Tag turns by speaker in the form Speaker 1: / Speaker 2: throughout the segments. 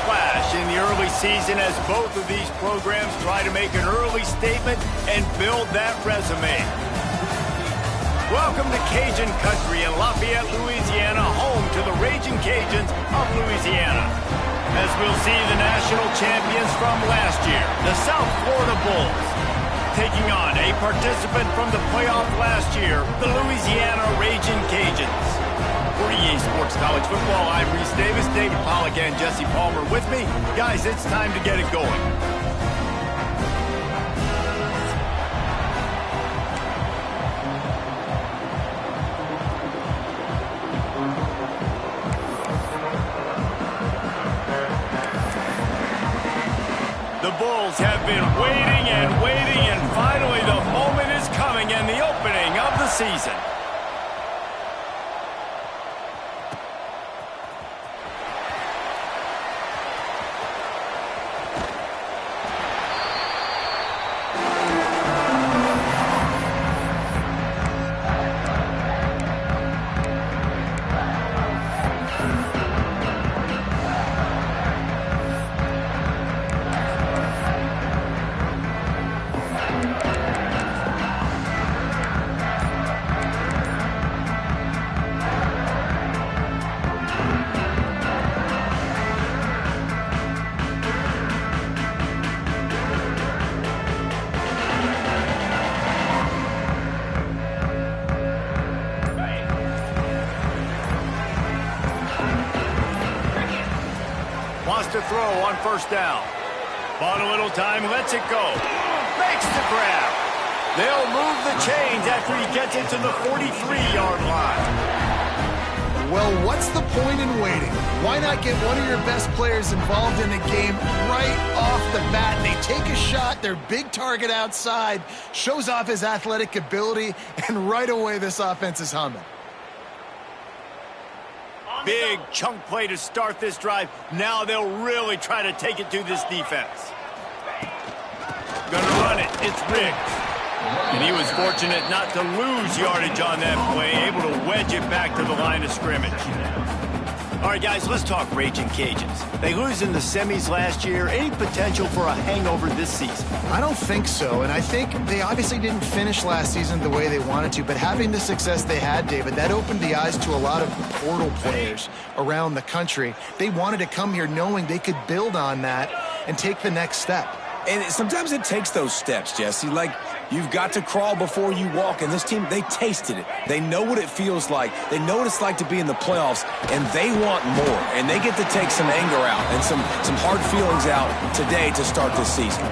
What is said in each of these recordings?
Speaker 1: flash in the early season as both of these programs try to make an early statement and build that resume. Welcome to Cajun Country in Lafayette, Louisiana, home to the Raging Cajuns of Louisiana. As we'll see the national champions from last year, the South Florida Bulls, taking on a participant from the playoff last year, the Louisiana Raging Cajuns. For EA Sports College Football, I'm Reese Davis, David Pollack, and Jesse Palmer with me. Guys, it's time to get it going. The Bulls have been waiting and finally the moment is coming and the opening of the season. Wants to throw on first down. Bought a little time, lets it go. Makes the grab. They'll move the chains after he gets it to the 43-yard line.
Speaker 2: Well, what's the point in waiting? Why not get one of your best players involved in the game right off the bat? They take a shot, their big target outside, shows off his athletic ability, and right away this offense is humming.
Speaker 1: Big chunk play to start this drive. Now they'll really try to take it to this defense. Gonna run it. It's Riggs. And he was fortunate not to lose yardage on that play, able to wedge it back to the line of scrimmage. All right, guys, let's talk Raging Cajuns. They lose in the semis last year. Any potential for a hangover this season?
Speaker 2: I don't think so, and I think they obviously didn't finish last season the way they wanted to, but having the success they had, David, that opened the eyes to a lot of portal players around the country. They wanted to come here knowing they could build on that and take the next step.
Speaker 3: And sometimes it takes those steps, Jesse. Like, you've got to crawl before you walk. And this team, they tasted it. They know what it feels like. They know what it's like to be in the playoffs, and they want more. And they get to take some anger out and some hard feelings out today to start this season.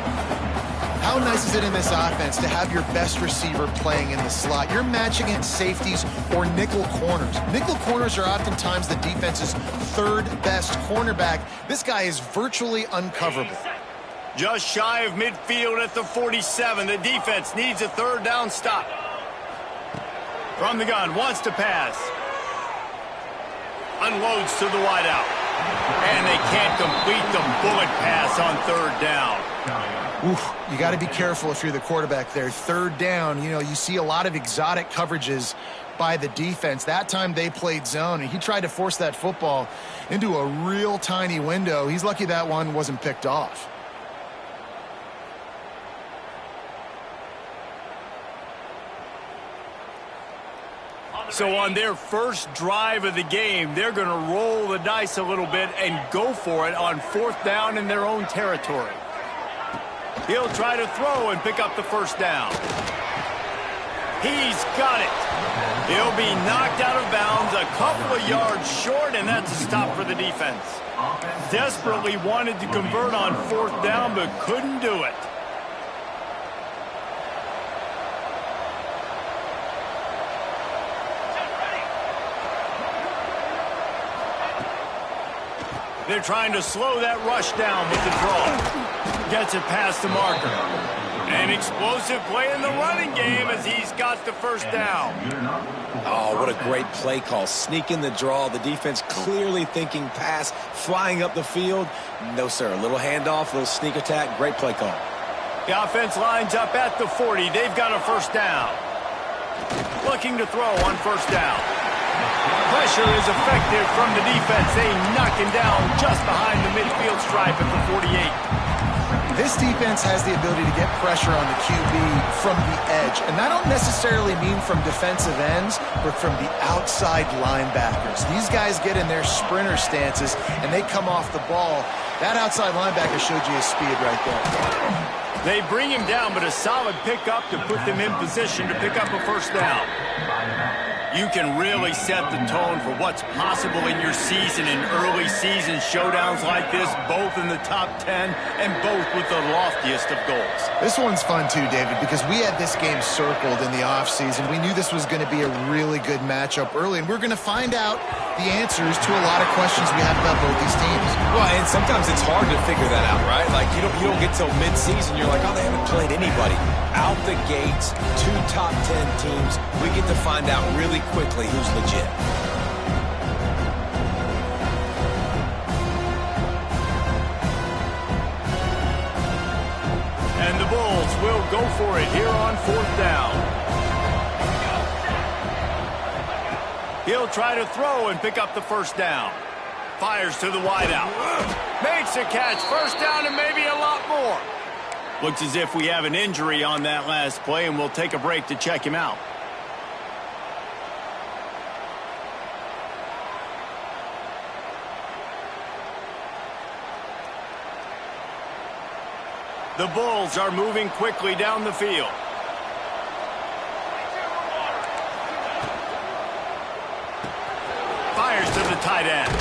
Speaker 2: How nice is it in this offense to have your best receiver playing in the slot? You're matching it safeties or nickel corners. Nickel corners are oftentimes the defense's third best cornerback. This guy is virtually uncoverable.
Speaker 1: Just shy of midfield at the 47. The defense needs a third down stop. From the gun, wants to pass. Unloads to the wideout. And they can't complete the bullet pass on third down.
Speaker 2: Oof, you got to be careful if you're the quarterback there. Third down, you know, you see a lot of exotic coverages by the defense. That time they played zone, and he tried to force that football into a real tiny window. He's lucky that one wasn't picked off.
Speaker 1: So on their first drive of the game, they're going to roll the dice a little bit and go for it on fourth down in their own territory. He'll try to throw and pick up the first down. He's got it. He'll be knocked out of bounds a couple of yards short, and that's a stop for the defense. Desperately wanted to convert on fourth down, but couldn't do it. They're trying to slow that rush down with the draw. Gets it past the marker. An explosive play in the running game as he's got the first down.
Speaker 3: Oh, what a great play call. Sneaking the draw. The defense clearly thinking pass, flying up the field. No, sir. A little handoff, a little sneak attack. Great play call.
Speaker 1: The offense lines up at the 40. They've got a first down. Looking to throw on first down. Pressure is effective from the defense. They knock him down just behind the midfield stripe at the 48.
Speaker 2: This defense has the ability to get pressure on the QB from the edge. And I don't necessarily mean from defensive ends, but from the outside linebackers. These guys get in their sprinter stances, and they come off the ball. That outside linebacker showed you his speed right there.
Speaker 1: They bring him down, but a solid pickup to put them in position to pick up a first down. You can really set the tone for what's possible in your season in early season showdowns like this, both in the top 10 and both with the loftiest of goals.
Speaker 2: This one's fun too, David, because we had this game circled in the offseason. We knew this was going to be a really good matchup early, and we're going to find out the answers to a lot of questions we have about both these teams.
Speaker 3: Well, and sometimes it's hard to figure that out, right? Like, you don't get till mid-season, you're like, oh, they haven't played anybody. Out the gates, 2 top 10 teams, we get to find out really quickly who's legit.
Speaker 1: And the Bulls will go for it here on 4th down. He'll try to throw and pick up the first down. Fires to the wideout. Makes a catch. First down and maybe a lot more. Looks as if we have an injury on that last play, and we'll take a break to check him out. The Bulls are moving quickly down the field. Fires to the tight end.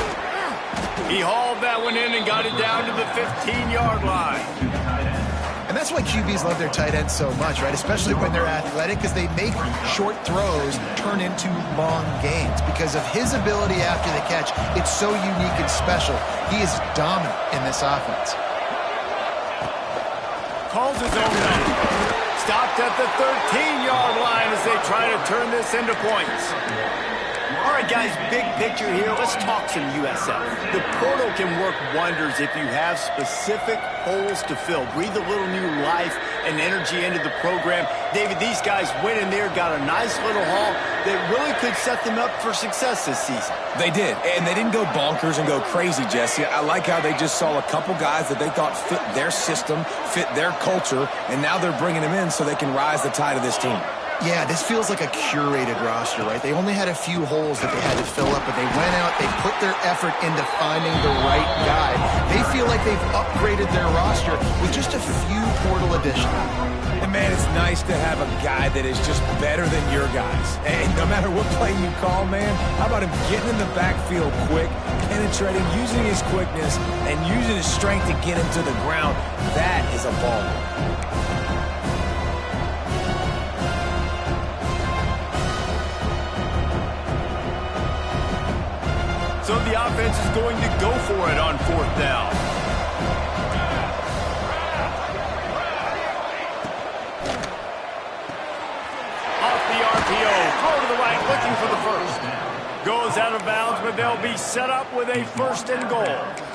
Speaker 1: He hauled that one in and got it down to the 15-yard line.
Speaker 2: And that's why QBs love their tight ends so much, right? Especially when they're athletic, because they make short throws turn into long gains. Because of his ability after the catch, it's so unique and special. He is dominant in this offense.
Speaker 1: Calls his own number. Stopped at the 13-yard line as they try to turn this into points. All right, guys, big picture here. Let's talk some USF. The portal can work wonders if you have specific holes to fill. Breathe a little new life and energy into the program. David, these guys went in there, got a nice little haul that really could set them up for success this season.
Speaker 3: They did, and they didn't go bonkers and go crazy, Jesse. I like how they just saw a couple guys that they thought fit their system, fit their culture, and now they're bringing them in so they can rise the tide of this team.
Speaker 2: Yeah, this feels like a curated roster, right? They only had a few holes that they had to fill up, but they went out, they put their effort into finding the right guy. They feel like they've upgraded their roster with just a few portal additions.
Speaker 3: And, man, it's nice to have a guy that is just better than your guys. And no matter what play you call, man, how about him getting in the backfield quick, penetrating, using his quickness, and using his strength to get him to the ground? That is a ball.
Speaker 1: So the offense is going to go for it on 4th down. Off the RPO, throw to the right, looking for the first. Goes out of bounds, but they'll be set up with a 1st and goal.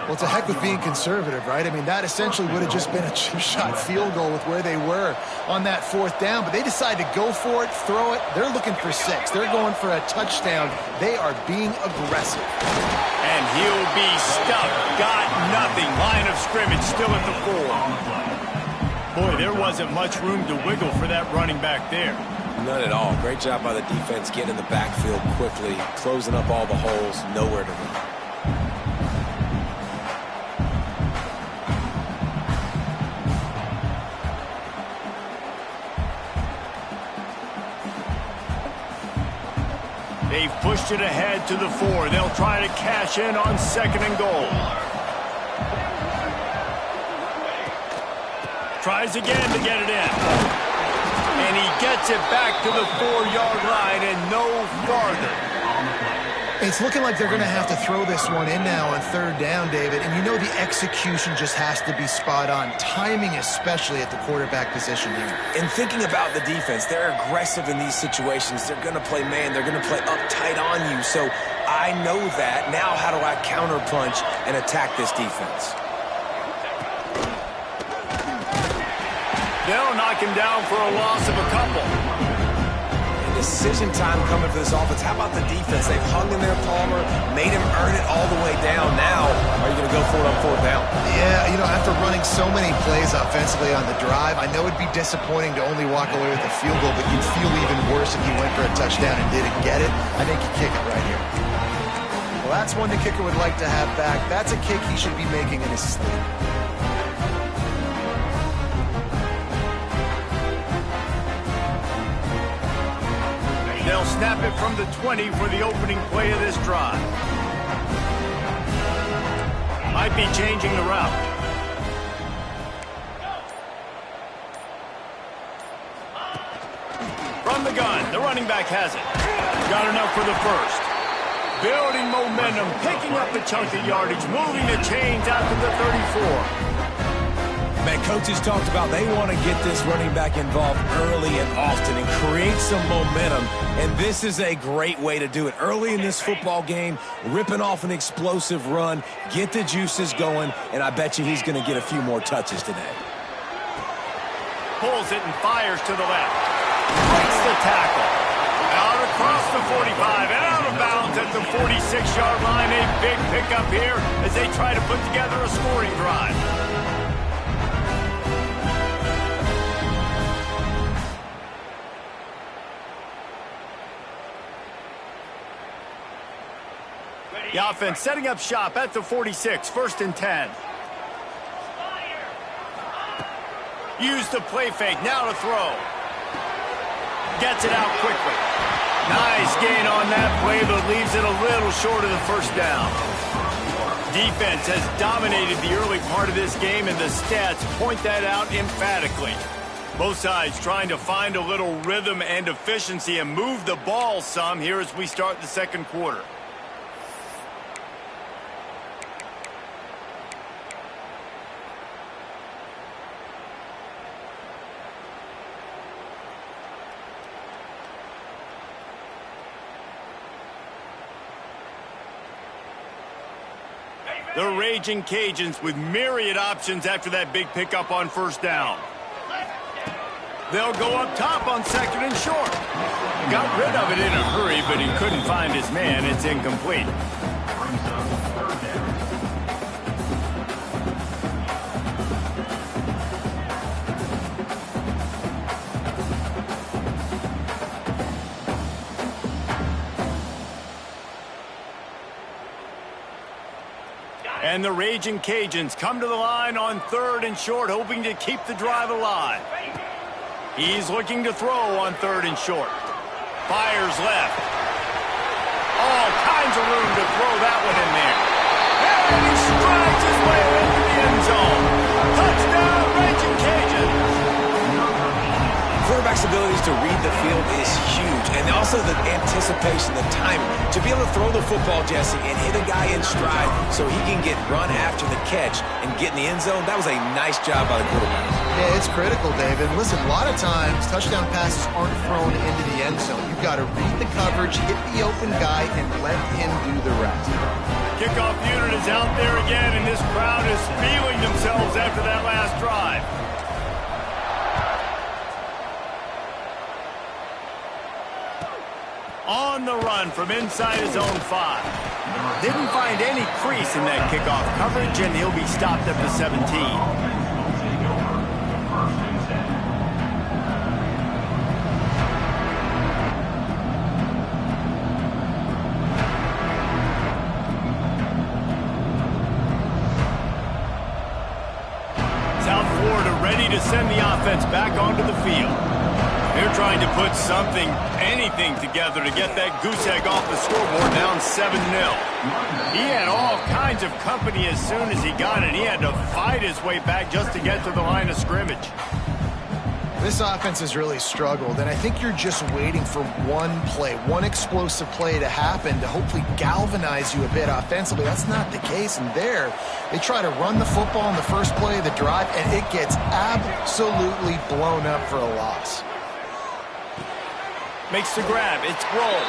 Speaker 2: Well, to heck with being conservative, right? I mean, that essentially would have just been a chip-shot field goal with where they were on that 4th down. But they decided to go for it, throw it. They're looking for 6. They're going for a touchdown. They are being aggressive.
Speaker 1: And he'll be stuck. Got nothing. Line of scrimmage still at the 4. Boy, there wasn't much room to wiggle for that running back there.
Speaker 3: None at all. Great job by the defense getting in the backfield quickly, closing up all the holes, nowhere to run.
Speaker 1: They've pushed it ahead to the 4. They'll try to cash in on 2nd and goal. Tries again to get it in. And he gets it back to the 4-yard line and no farther.
Speaker 2: It's looking like they're going to have to throw this one in now on 3rd down, David. And you know the execution just has to be spot on. Timing especially at the quarterback position here.
Speaker 3: And thinking about the defense, they're aggressive in these situations. They're going to play man. They're going to play uptight on you. So I know that. Now how do I counterpunch and attack this defense?
Speaker 1: They'll knock him down for a loss of a couple.
Speaker 3: decision time coming for this offense. How about the defense? They've hung in there, Palmer, made him earn it all the way down. Now, are you going to go for it on fourth down?
Speaker 2: Yeah, you know, after running so many plays offensively on the drive, I know it'd be disappointing to only walk away with a field goal, but you'd feel even worse if you went for a touchdown and didn't get it. I think you kick it right here. Well, that's one the kicker would like to have back. That's a kick he should be making in his sleep.
Speaker 1: They'll snap it from the 20 for the opening play of this drive. Might be changing the route. From the gun, the running back has it. Got enough for the first. Building momentum, picking up a chunk of yardage, moving the chains out to the 34.
Speaker 3: Man, coaches talked about they want to get this running back involved early and often and create some momentum, and this is a great way to do it. Early in this football game, ripping off an explosive run, get the juices going, and I bet you he's going to get a few more touches today.
Speaker 1: Pulls it and fires to the left. Breaks the tackle. Out across the 45 and out of bounds at the 46-yard line. A big pickup here as they try to put together a scoring drive. The offense setting up shop at the 46, 1st and 10. Use the play fake, now to throw. Gets it out quickly. Nice gain on that play, but leaves it a little short of the first down. Defense has dominated the early part of this game, and the stats point that out emphatically. Both sides trying to find a little rhythm and efficiency and move the ball some here as we start the second quarter. The Raging Cajuns with myriad options after that big pickup on first down. They'll go up top on 2nd and short. Got rid of it in a hurry, but he couldn't find his man. It's incomplete. And the Raging Cajuns come to the line on 3rd and short, hoping to keep the drive alive. He's looking to throw on 3rd and short. Fires left. All kinds of room to throw that one in there. And he strides his way into the end zone. Touchdown, Raging Cajuns.
Speaker 3: Quarterback's abilities to read the field is huge, and also the anticipation, the timing. To be able to throw the football, Jesse, and hit a guy in stride so he can get run after the catch and get in the end zone, that was a nice job by the quarterback.
Speaker 2: Yeah, it's critical, David. Listen, a lot of times, touchdown passes aren't thrown into the end zone. You've got to read the coverage, hit the open guy, and let him do the rest.
Speaker 1: Kickoff unit is out there again, and this crowd is feeling themselves after that last drive. On the run from inside his own 5. Didn't find any crease in that kickoff coverage, and he'll be stopped at the 17. South Florida ready to send the offense back onto the field. They're trying to put something, anything together to get that goose egg off the scoreboard, down 7-0. He had all kinds of company as soon as he got it. He had to fight his way back just to get to the line of scrimmage.
Speaker 2: This offense has really struggled, and I think you're just waiting for one play, one explosive play to happen to hopefully galvanize you a bit offensively. That's not the case, and there, they try to run the football in the first play of the drive, and it gets absolutely blown up for a loss.
Speaker 1: Makes the grab, it's rolled.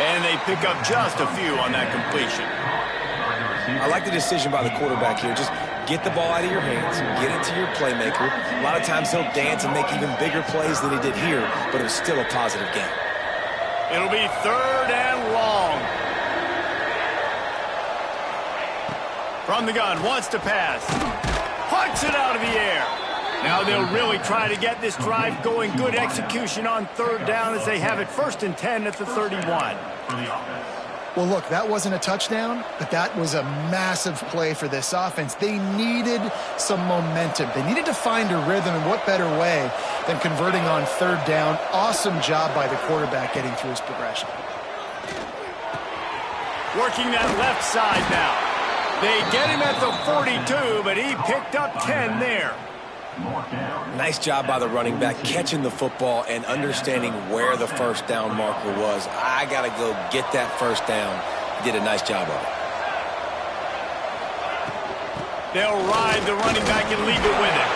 Speaker 1: And they pick up just a few on that completion.
Speaker 3: I like the decision by the quarterback here. Just get the ball out of your hands, get it to your playmaker. A lot of times he'll dance and make even bigger plays than he did here, but it was still a positive game.
Speaker 1: It'll be 3rd and long. From the gun, wants to pass. Punts it out of the air. Now they'll really try to get this drive going. Good execution on 3rd down as they have it 1st and 10 at the 31.
Speaker 2: Well, look, that wasn't a touchdown, but that was a massive play for this offense. They needed some momentum. They needed to find a rhythm, and what better way than converting on 3rd down. Awesome job by the quarterback getting through his progression.
Speaker 1: Working that left side now. They get him at the 42, but he picked up 10 there.
Speaker 3: Nice job by the running back catching the football and understanding where the 1st down marker was. I got to go get that 1st down. He did a nice job of it.
Speaker 1: They'll ride the running back and leave it with him.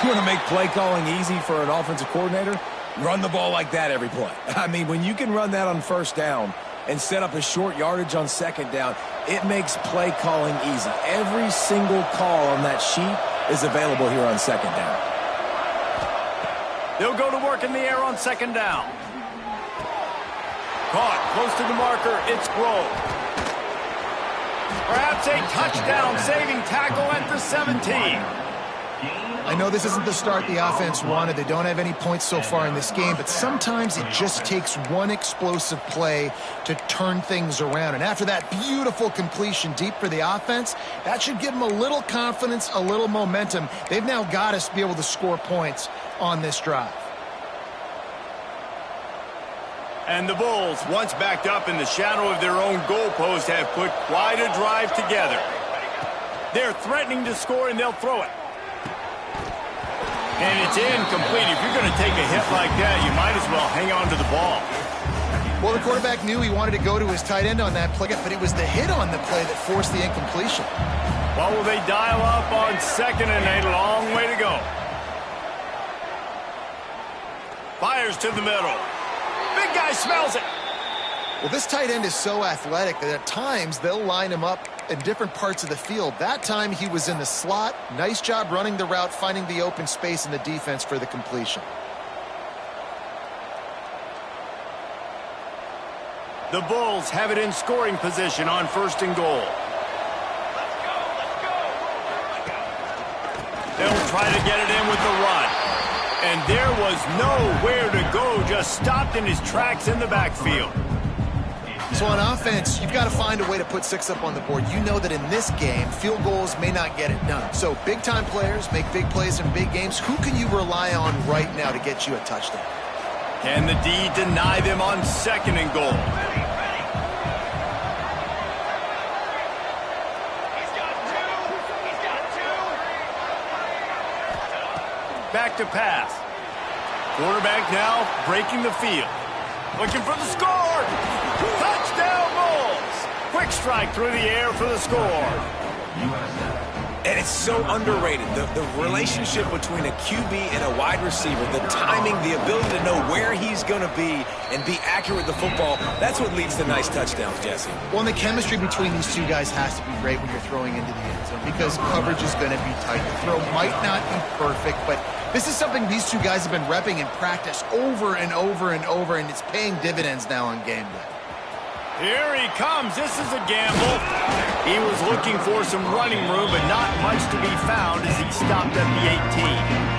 Speaker 3: You want to make play calling easy for an offensive coordinator? Run the ball like that every play. I mean, when you can run that on 1st down and set up a short yardage on 2nd down, it makes play calling easy. Every single call on that sheet is available here on 2nd down.
Speaker 1: They'll go to work in the air on 2nd down. Caught close to the marker. It's Grove. Perhaps a touchdown saving tackle at the 17.
Speaker 2: I know this isn't the start the offense wanted. They don't have any points so far in this game, but sometimes it just takes one explosive play to turn things around. And after that beautiful completion deep for the offense, that should give them a little confidence, a little momentum. They've now got to be able to score points on this drive.
Speaker 1: And the Bulls, once backed up in the shadow of their own goalpost, have put quite a drive together. They're threatening to score, and they'll throw it. And it's incomplete. If you're going to take a hit like that, you might as well hang on to the ball.
Speaker 2: Well, the quarterback knew he wanted to go to his tight end on that play, but it was the hit on the play that forced the incompletion.
Speaker 1: Well, will they dial up on 2nd and a long way to go? Fires to the middle. Big guy smells it.
Speaker 2: Well, this tight end is so athletic that at times they'll line him up in different parts of the field. That time he was in the slot. Nice job running the route, finding the open space in the defense for the completion.
Speaker 1: The Bulls have it in scoring position on 1st and goal. They'll try to get it in with the run. And there was nowhere to go, just stopped in his tracks in the backfield.
Speaker 2: So on offense, you've got to find a way to put 6 up on the board. You know that in this game, field goals may not get it done. So big-time players make big plays in big games. Who can you rely on right now to get you a touchdown?
Speaker 1: Can the D deny them on 2nd and goal? Back to pass. Quarterback now breaking the field. Looking for the score. Touchdown Bulls. Quick strike through the air for the score.
Speaker 3: And it's so underrated. The relationship between a QB and a wide receiver, the timing, the ability to know where he's going to be and be accurate with the football, that's what leads to nice touchdowns, Jesse.
Speaker 2: Well, and the chemistry between these two guys has to be great when you're throwing into the end zone because coverage is going to be tight. The throw might not be perfect, but this is something these two guys have been repping in practice over and over and over, and it's paying dividends now on game day.
Speaker 1: Here he comes. This is a gamble. He was looking for some running room, but not much to be found as he stopped at the 18.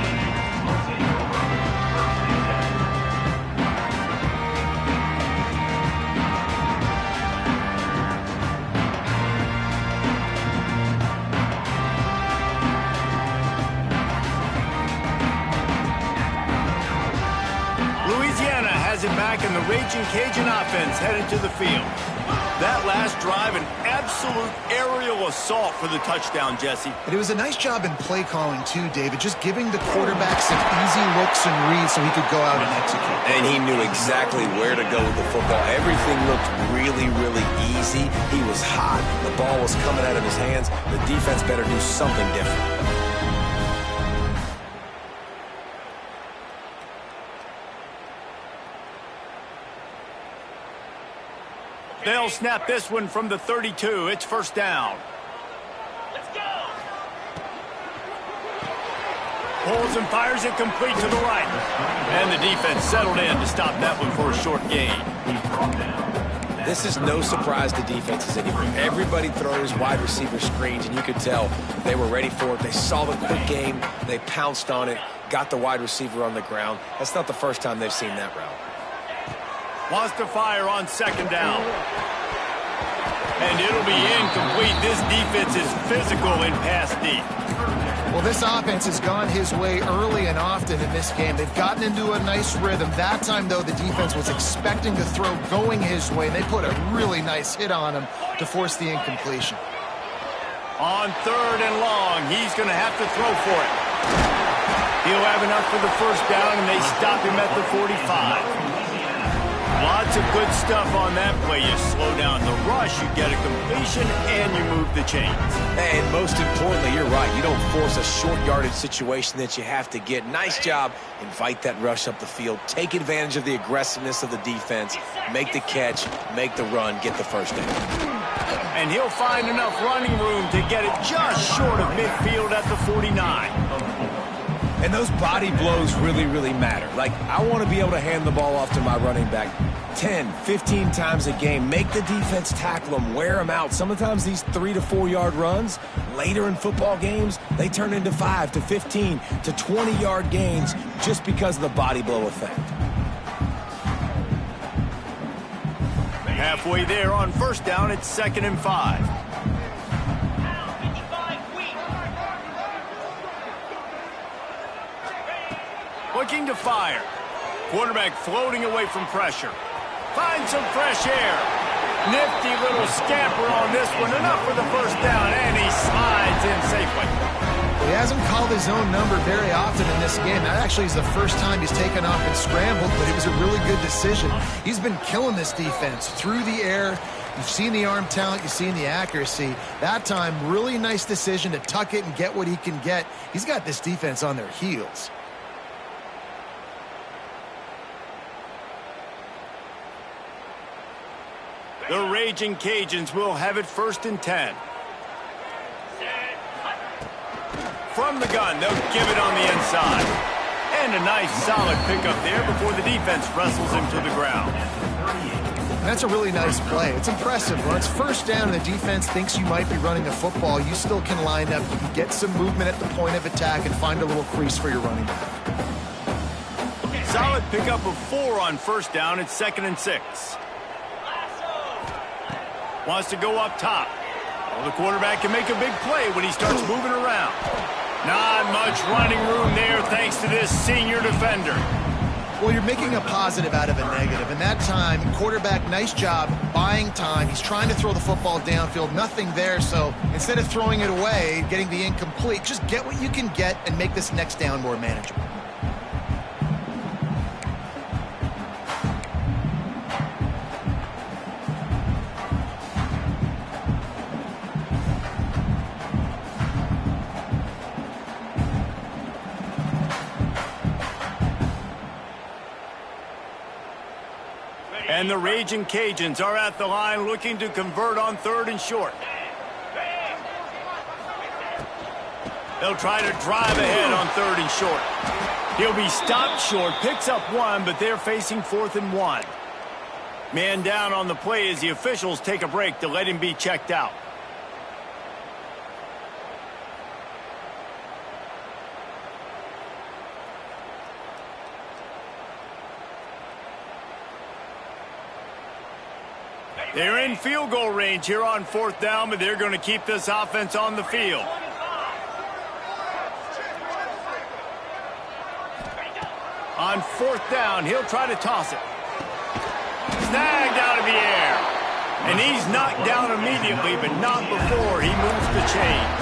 Speaker 1: Louisiana has it back, and the Raging Cajun offense headed to the field. That last drive, an absolute aerial assault for the touchdown, Jesse.
Speaker 2: But it was a nice job in play calling, too, David, just giving the quarterback some easy looks and reads so he could go out and execute.
Speaker 3: And he knew exactly where to go with the football. Everything looked really, really easy. He was hot. The ball was coming out of his hands. The defense better do something different.
Speaker 1: They'll snap this one from the 32. It's 1st down. Let's go. pulls and fires it complete to the right. And the defense settled in to stop that one for a short gain.
Speaker 3: This is no surprise to defenses anymore. Everybody throws wide receiver screens, and you could tell they were ready for it. They saw the quick game. They pounced on it, got the wide receiver on the ground. That's not the first time they've seen that route.
Speaker 1: Wants to fire on second down. And it'll be incomplete. This defense is physical in pass deep.
Speaker 2: Well, this offense has gone his way early and often in this game. They've gotten into a nice rhythm. That time, though, the defense was expecting the throw going his way. They put a really nice hit on him to force the incompletion.
Speaker 1: On third and long, he's going to have to throw for it. He'll have enough for the first down, and they stop him at the 45. Lots of good stuff on that play. You slow down the rush, you get a completion, and you move the chains.
Speaker 3: And most importantly, you're right. You don't force a short yardage situation that you have to get. Nice job. Invite that rush up the field. Take advantage of the aggressiveness of the defense. Make the catch, make the run, get the first down.
Speaker 1: And he'll find enough running room to get it just short of midfield at the 49.
Speaker 3: And those body blows really, really matter. Like, I want to be able to hand the ball off to my running back 10, 15 times a game. Make the defense tackle them, wear them out. Sometimes these 3 to 4 yard runs, later in football games, they turn into 5 to 15 to 20 yard gains just because of the body blow effect.
Speaker 1: Halfway there on first down, it's 2nd and 5. Looking to fire. Quarterback floating away from pressure. Finds some fresh air. Nifty little scamper on this one. Enough for the first down, and he slides in safely.
Speaker 2: He hasn't called his own number very often in this game. That actually is the first time he's taken off and scrambled, but it was a really good decision. He's been killing this defense through the air. You've seen the arm talent, you've seen the accuracy. That time, really nice decision to tuck it and get what he can get. He's got this defense on their heels.
Speaker 1: The Raging Cajuns will have it 1st and 10. From the gun, they'll give it on the inside. And a nice solid pickup there before the defense wrestles him to the ground.
Speaker 2: That's a really nice play. It's impressive. When it's first down and the defense thinks you might be running the football, you still can line up. You can get some movement at the point of attack and find a little crease for your running back.
Speaker 1: Solid pickup of 4 on first down. It's 2nd and 6. Wants to go up top. Well, the quarterback can make a big play when he starts moving around. Not much running room there thanks to this senior defender.
Speaker 2: Well, you're making a positive out of a negative. And that time, quarterback, nice job buying time. He's trying to throw the football downfield. Nothing there. So instead of throwing it away, getting the incomplete, just get what you can get and make this next down more manageable.
Speaker 1: And the Raging Cajuns are at the line looking to convert on 3rd and short. They'll try to drive ahead on 3rd and short. He'll be stopped short, picks up 1, but they're facing 4th and 1. Man down on the play as the officials take a break to let him be checked out. They're in field goal range here on 4th down, but they're going to keep this offense on the field. On 4th down, he'll try to toss it. Snagged out of the air. And he's knocked down immediately, but not before he moves the chains.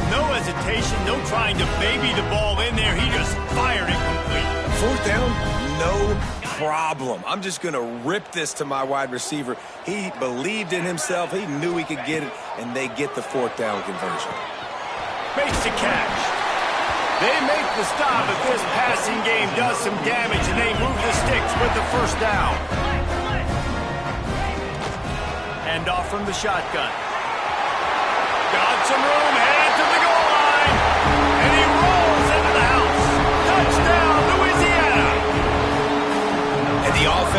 Speaker 1: No hesitation, no trying to baby the ball in there. He just fired it complete.
Speaker 3: 4th down, no problem. I'm just going to rip this to my wide receiver. He believed in himself. He knew he could get it, and they get the 4th down conversion.
Speaker 1: Makes the catch. They make the stop, but this passing game does some damage, and they move the sticks with the first down. Hand off from the shotgun. Got some room, headed to the goal line, and he rolls.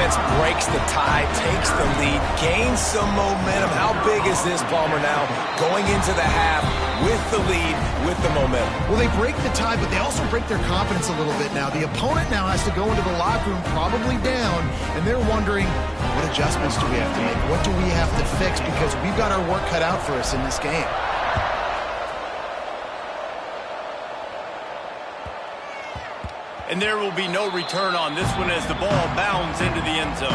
Speaker 3: defense breaks the tie, takes the lead, gains some momentum. How big is this, Palmer, now? Going into the half with the lead, with the momentum.
Speaker 2: Well, they break the tie, but they also break their confidence a little bit now. The opponent now has to go into the locker room probably down, and they're wondering, what adjustments do we have to make? What do we have to fix? Because we've got our work cut out for us in this game.
Speaker 1: And there will be no return on this one as the ball bounds into the end zone.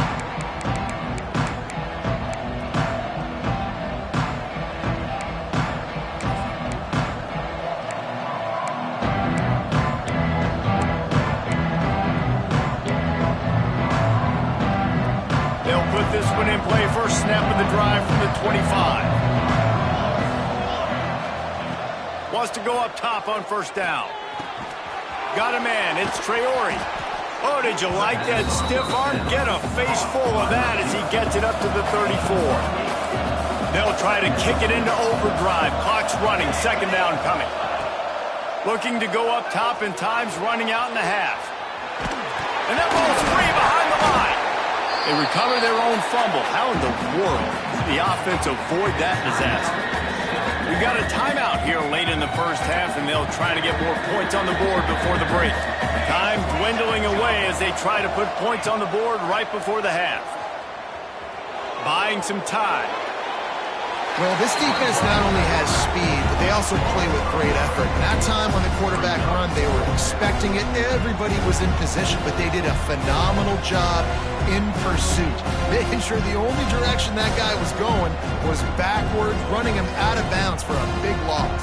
Speaker 1: They'll put this one in play. First snap of the drive from the 25. Wants to go up top on first down. Got a man, it's Traore. Oh, did you like that stiff arm? Get a face full of that as he gets it up to the 34. They'll try to kick it into overdrive. Clock's running, second down coming. Looking to go up top, and time's running out in the half. And that ball's free behind the line. They recover their own fumble. How in the world did the offense avoid that disaster? We've got a timeout here late in the first half, and they'll try to get more points on the board before the break. Time dwindling away as they try to put points on the board right before the half. Buying some time.
Speaker 2: Well, this defense not only has speed, but they also play with great effort. And that time on the quarterback run, they were expecting it. Everybody was in position, but they did a phenomenal job in pursuit, making sure the only direction that guy was going was backwards, running him out of bounds for a big loss.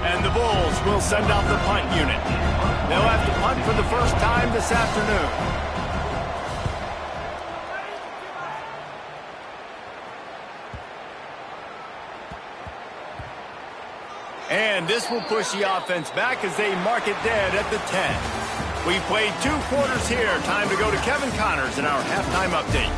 Speaker 1: And the Bulls will send out the punt unit. They'll have to punt for the first time this afternoon. And this will push the offense back as they mark it dead at the 10. We played 2 quarters here. Time to go to Kevin Connors in our halftime update.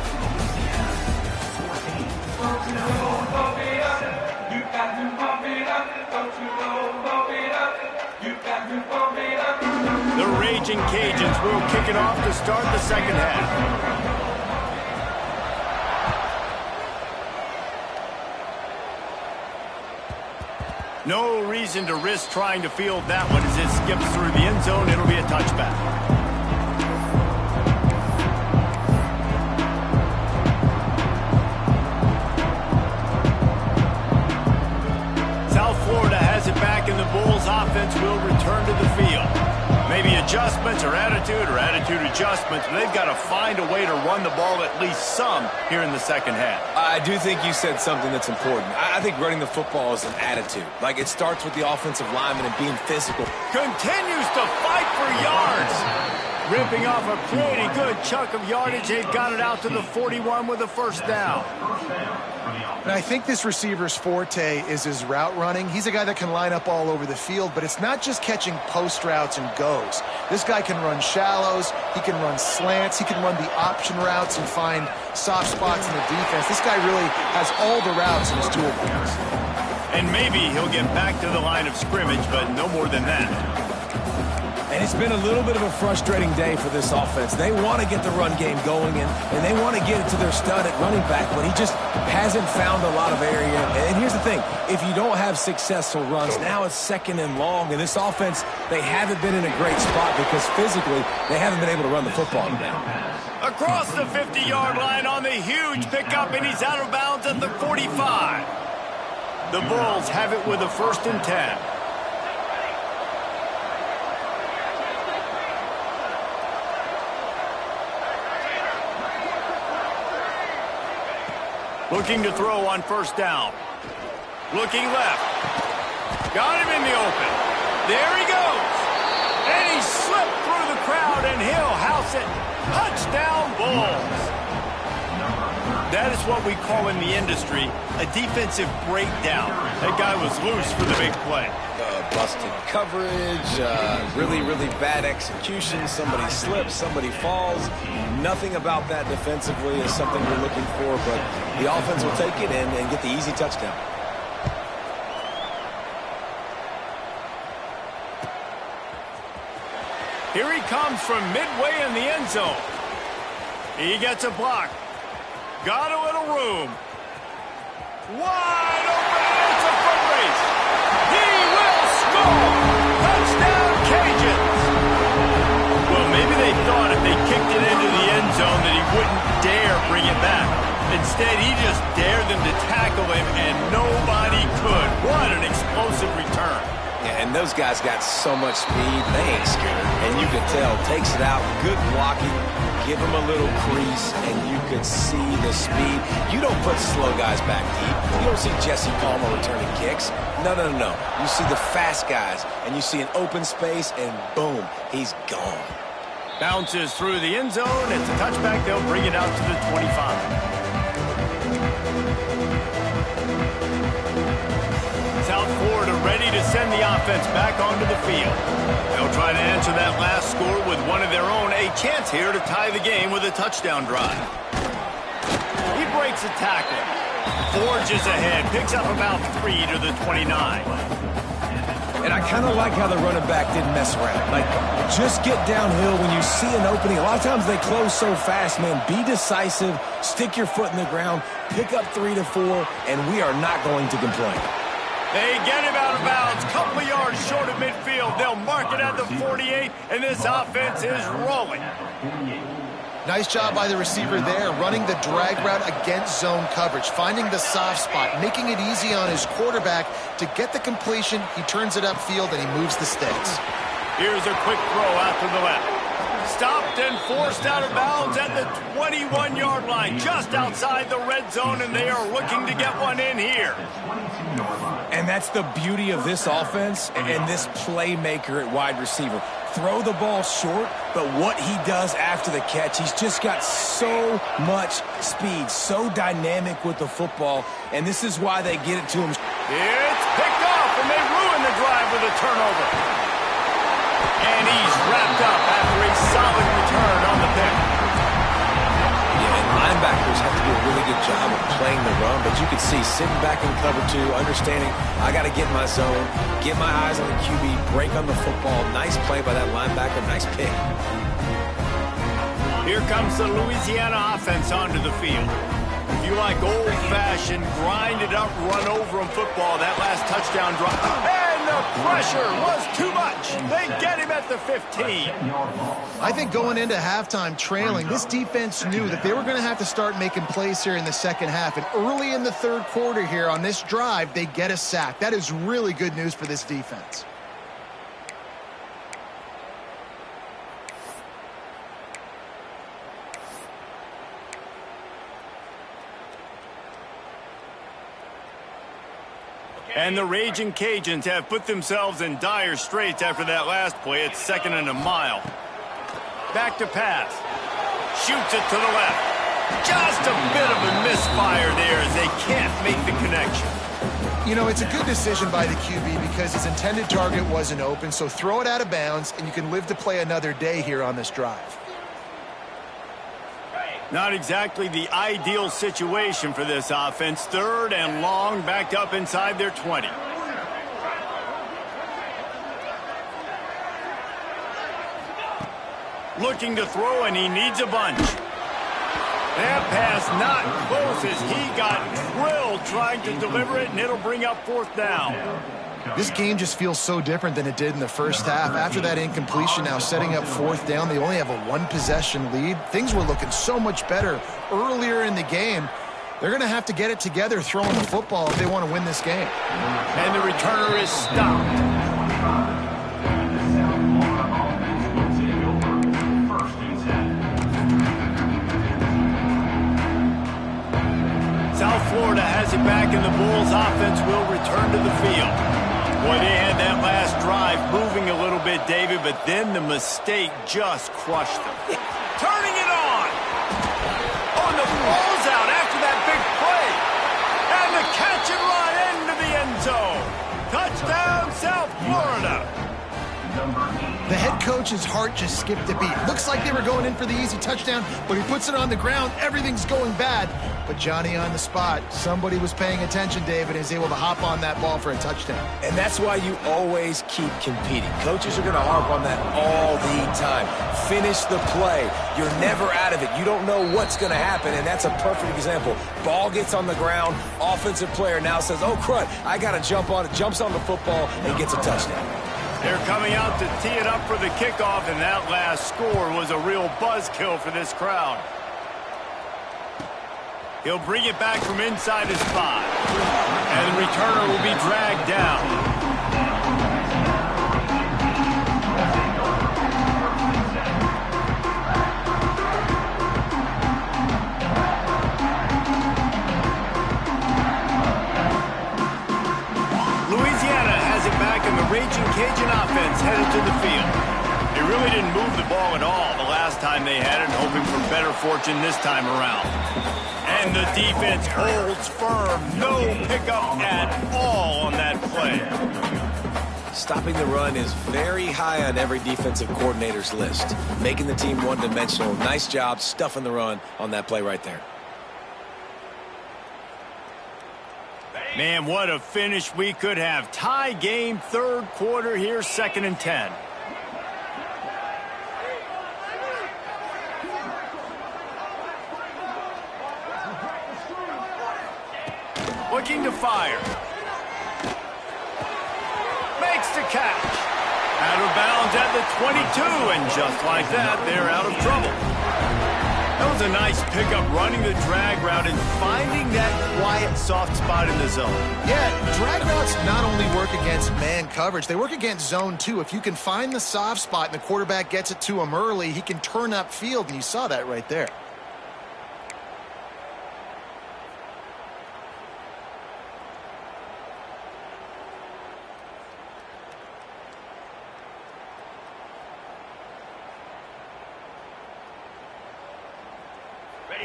Speaker 1: The Raging Cajuns will kick it off to start the second half. No reason to risk trying to field that one as it skips through the end zone. It'll be a touchback. South Florida has it back, and the Bulls offense will return to the field. Maybe adjustments or attitude adjustments, but they've got to find a way to run the ball at least some here in the second half.
Speaker 3: I do think you said something that's important. I think running the football is an attitude. Like, it starts with the offensive lineman and being physical.
Speaker 1: Continues to fight for yards. Ripping off a pretty good chunk of yardage. They've got it out to the 41 with a first down.
Speaker 2: And I think this receiver's forte is his route running. He's a guy that can line up all over the field, but it's not just catching post routes and goes. This guy can run shallows, he can run slants, he can run the option routes and find soft spots in the defense. This guy really has all the routes in his toolbox.
Speaker 1: And maybe he'll get back to the line of scrimmage, but no more than that.
Speaker 3: And it's been a little bit of a frustrating day for this offense. They want to get the run game going, and they want to get it to their stud at running back, but he just hasn't found a lot of area. And here's the thing. If you don't have successful runs, now it's second and long. And this offense, they haven't been in a great spot because physically they haven't been able to run the football.
Speaker 1: Across the 50-yard line on the huge pickup, and he's out of bounds at the 45. The Bulls have it with a 1st and 10. Looking to throw on first down. Looking left. Got him in the open. There he goes. And he slipped through the crowd, and he'll house it. Touchdown, Bulls. That is what we call in the industry a defensive breakdown. That guy was loose for the big play.
Speaker 3: Busted coverage, really, really bad execution. Somebody slips, somebody falls. Nothing about that defensively is something we're looking for, but the offense will take it and get the easy touchdown.
Speaker 1: Here he comes from midway in the end zone. He gets a block. Got a little room. Wide open. It's a foot race. He will score. Touchdown, Cajuns. Well, maybe they thought if they kicked it into the end zone that he wouldn't dare bring it back. Instead, he just dared them to tackle him, and nobody could. What an explosive return.
Speaker 3: Yeah, and those guys got so much speed, they ain't scared. And you can tell, takes it out, good blocking, give him a little crease, and you could see the speed. You don't put slow guys back deep. You don't see Jesse Palmer returning kicks. No, no, no, no. You see the fast guys, and you see an open space, and boom, he's gone.
Speaker 1: Bounces through the end zone. It's a touchback. They'll bring it out to the 25. South Florida ready to send the offense back onto the field. They'll try to answer that last score with one of their own. A chance here to tie the game with a touchdown drive. He breaks a tackle. Forges ahead. Picks up about 3 to the 29.
Speaker 3: And I kind of like how the running back didn't mess around. Like, just get downhill when you see an opening. A lot of times they close so fast, man. Be decisive. Stick your foot in the ground. Pick up 3 to 4, and we are not going to complain.
Speaker 1: They get him out of bounds, couple of yards short of midfield. They'll mark it at the 48, and this offense is rolling.
Speaker 2: Nice job by the receiver there, running the drag route against zone coverage, finding the soft spot, making it easy on his quarterback to get the completion. He turns it upfield, and he moves the sticks.
Speaker 1: Here's a quick throw out to the left. Stopped and forced out of bounds at the 21-yard line, just outside the red zone, and they are looking to get one in here.
Speaker 3: And that's the beauty of this offense and this playmaker at wide receiver. Throw the ball short, but what he does after the catch, he's just got so much speed, so dynamic with the football, and this is why they get it to him.
Speaker 1: It's picked off, and they ruin the drive with a turnover. And he's wrapped up after a solid return on the pick.
Speaker 3: Yeah, and linebackers have to do a really good job of playing the run, but you can see sitting back in cover 2, understanding I got to get my zone, get my eyes on the QB, break on the football. Nice play by that linebacker, nice pick.
Speaker 1: Here comes the Louisiana offense onto the field. If you like old-fashioned, grind-it-up, run-over-him football, that last touchdown drop. And the pressure was too much. They get him at the 15.
Speaker 2: I think going into halftime trailing, this defense knew that they were going to have to start making plays here in the second half. And early in the third quarter here on this drive, they get a sack. That is really good news for this defense.
Speaker 1: And the Raging Cajuns have put themselves in dire straits after that last play. It's 2nd and a mile. Back to pass. Shoots it to the left. Just a bit of a misfire there as they can't make the connection.
Speaker 2: You know, it's a good decision by the QB because his intended target wasn't open, so throw it out of bounds, and you can live to play another day here on this drive.
Speaker 1: Not exactly the ideal situation for this offense. 3rd and long, backed up inside their 20. Looking to throw, and he needs a bunch. That pass not close as he got drilled trying to deliver it, and it'll bring up 4th down.
Speaker 2: This game just feels so different than it did in the first half. After that incompletion, now setting up 4th down, they only have a 1-possession lead. Things were looking so much better earlier in the game. They're going to have to get it together throwing the football if they want to win this game.
Speaker 1: And the returner is stopped. South Florida has it back, and the Bulls offense will return to the field. Boy, they had that last drive moving a little bit, David, but then the mistake just crushed them. Turning it on! Oh, and the ball's out after that big play. And the catch and run into the end zone. Touchdown, South Florida.
Speaker 2: The head coach's heart just skipped a beat. Looks like they were going in for the easy touchdown, but he puts it on the ground. Everything's going bad. But Johnny on the spot. Somebody was paying attention, Dave, and is able to hop on that ball for a touchdown.
Speaker 3: And that's why you always keep competing. Coaches are going to harp on that all the time. Finish the play. You're never out of it. You don't know what's going to happen, and that's a perfect example. Ball gets on the ground. Offensive player now says, oh, crud, I got to jump on it. Jumps on the football and gets a touchdown.
Speaker 1: They're coming out to tee it up for the kickoff, and that last score was a real buzzkill for this crowd. He'll bring it back from inside his 5. And the returner will be dragged down. Raging Cajun offense headed to the field. They really didn't move the ball at all the last time they had it, hoping for better fortune this time around. And the defense holds firm. No pickup at all on that play.
Speaker 3: Stopping the run is very high on every defensive coordinator's list. Making the team one-dimensional. Nice job stuffing the run on that play right there.
Speaker 1: Man, what a finish we could have. Tie game, third quarter here, 2nd and 10. Looking to fire. Makes the catch. Out of bounds at the 22, and just like that, they're out of trouble. That was a nice pickup, running the drag route and finding that quiet, soft spot in the zone.
Speaker 2: Yeah, drag routes not only work against man coverage, they work against zone too. If you can find the soft spot and the quarterback gets it to him early, he can turn upfield, and you saw that right there.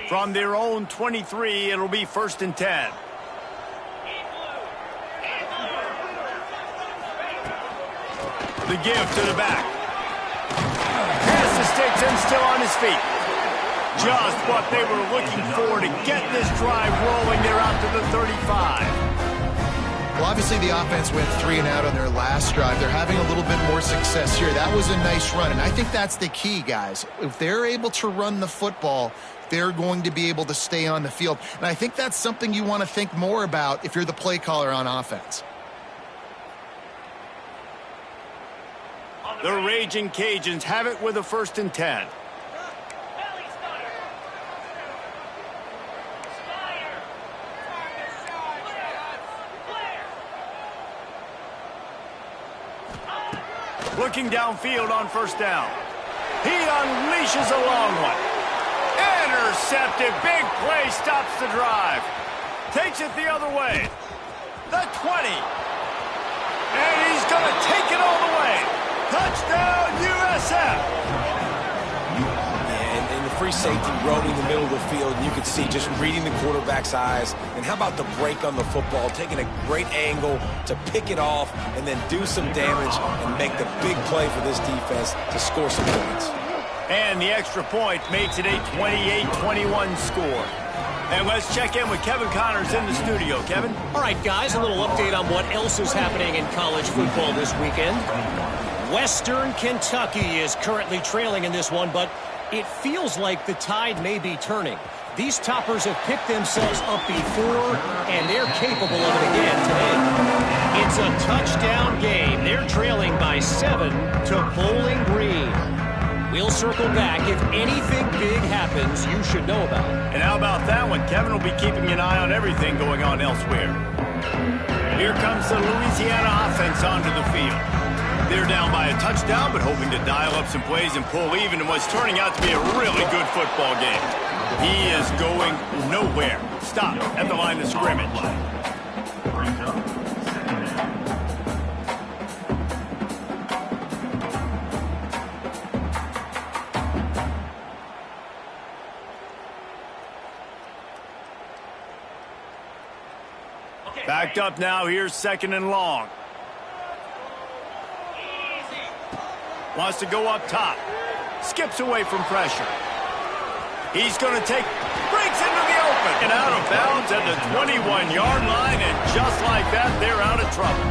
Speaker 1: From their own 23, it'll be 1st and 10. The give to the back. Pass the sticks and still on his feet. Just what they were looking for to get this drive rolling. They're out to the 35.
Speaker 2: Well, obviously the offense went 3 and out on their last drive. They're having a little bit more success here. That was a nice run, and I think that's the key, guys. If they're able to run the football, they're going to be able to stay on the field. And I think that's something you want to think more about if you're the play caller on offense.
Speaker 1: The Raging Cajuns have it with a 1st and 10. Looking downfield on 1st down. He unleashes a long one. Intercepted. Big play stops the drive. Takes it the other way. The 20. And he's going to take it all the way. Touchdown, USF.
Speaker 3: And the free safety roaming the middle of the field, and you can see just reading the quarterback's eyes. And how about the break on the football, taking a great angle to pick it off and then do some damage and make the big play for this defense to score some points.
Speaker 1: And the extra point makes it a 28-21 score. And let's check in with Kevin Connors in the studio. Kevin?
Speaker 4: All right, guys, a little update on what else is happening in college football this weekend. Western Kentucky is currently trailing in this one, but it feels like the tide may be turning. These toppers have picked themselves up before, and they're capable of it again today. It's a touchdown game. They're trailing by 7 to Bowling Green. We'll circle back. If anything big happens, you should know about it.
Speaker 1: And how about that one? Kevin will be keeping an eye on everything going on elsewhere. Here comes the Louisiana offense onto the field. They're down by a touchdown, but hoping to dial up some plays and pull even in what's turning out to be a really good football game. He is going nowhere. Stop at the line of scrimmage. Backed up now. Here's 2nd and long. Wants to go up top. Skips away from pressure. He's going to breaks into the open. And out of bounds at the 21-yard line, and just like that, they're out of trouble.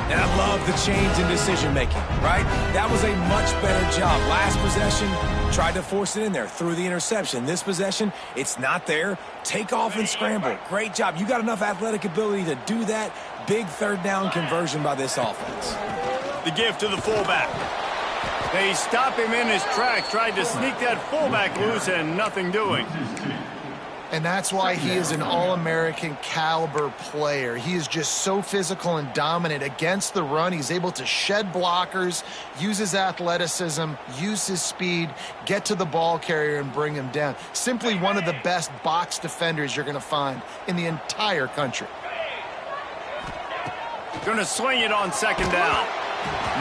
Speaker 3: And I love the change in decision-making, right? That was a much better job. Last possession, tried to force it in there, threw the interception. This possession, it's not there. Take off and scramble. Great job. You got enough athletic ability to do that. Big third down conversion by this offense.
Speaker 1: The give to the fullback. They stop him in his tracks, tried to sneak that fullback loose, and nothing doing.
Speaker 2: And that's why he is an all-American caliber player. He is just so physical and dominant against the run. He's able to shed blockers, use his athleticism, use his speed, get to the ball carrier and bring him down. Simply one of the best box defenders you're going to find in the entire country.
Speaker 1: Going to swing it on second down.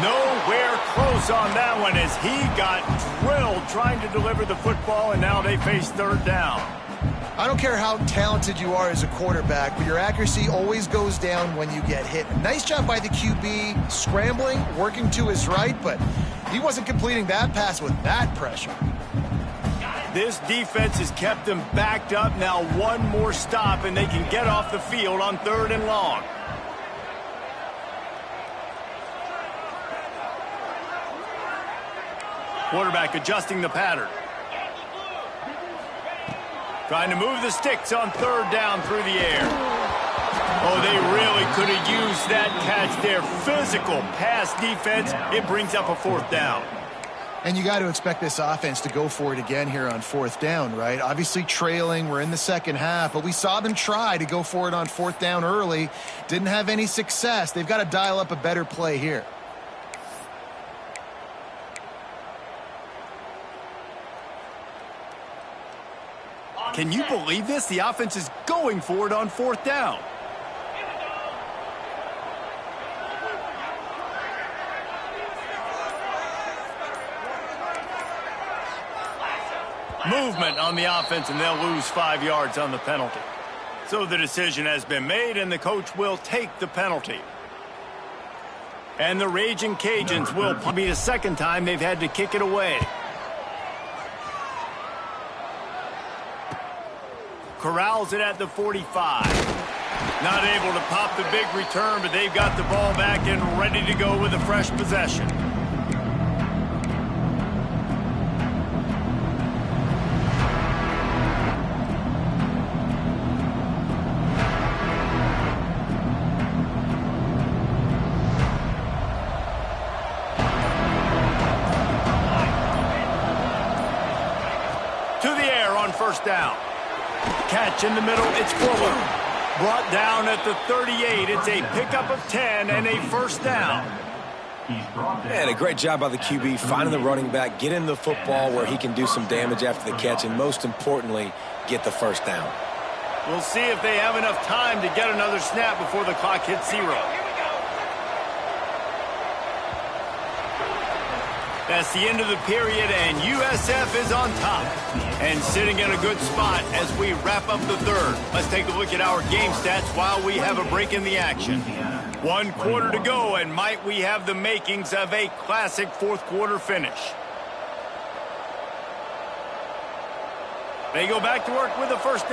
Speaker 1: Nowhere close on that one as he got drilled trying to deliver the football, and now they face third down.
Speaker 2: I don't care how talented you are as a quarterback, but your accuracy always goes down when you get hit. Nice job by the QB, scrambling, working to his right, but he wasn't completing that pass with that pressure.
Speaker 1: This defense has kept them backed up. Now one more stop, and they can get off the field on 3rd and long. Quarterback adjusting the pattern. Trying to move the sticks on 3rd down through the air. Oh, they really could have used that catch there. Physical pass defense. It brings up a 4th down.
Speaker 2: And you got to expect this offense to go for it again here on 4th down, right? Obviously trailing. We're in the second half, but we saw them try to go for it on 4th down early. Didn't have any success. They've got to dial up a better play here.
Speaker 1: Can you believe this? The offense is going for it on 4th down. Movement on the offense, and they'll lose 5 yards on the penalty. So the decision has been made, and the coach will take the penalty. And the Raging Cajuns will be the second time they've had to kick it away. Corrals it at the 45. Not able to pop the big return, but they've got the ball back and ready to go with a fresh possession. To the air on 1st down. Catch in the middle, it's Fuller. Brought down at the 38. It's a pickup of 10 and a 1st down.
Speaker 3: And a great job by the QB, finding the running back, getting the football where he can do some damage after the catch, and most importantly, get the 1st down.
Speaker 1: We'll see if they have enough time to get another snap before the clock hits 0. That's the end of the period, and USF is on top and sitting in a good spot as we wrap up the 3rd. Let's take a look at our game stats while we have a break in the action. 1 quarter to go, and might we have the makings of a classic 4th quarter finish. They go back to work with the 1st down.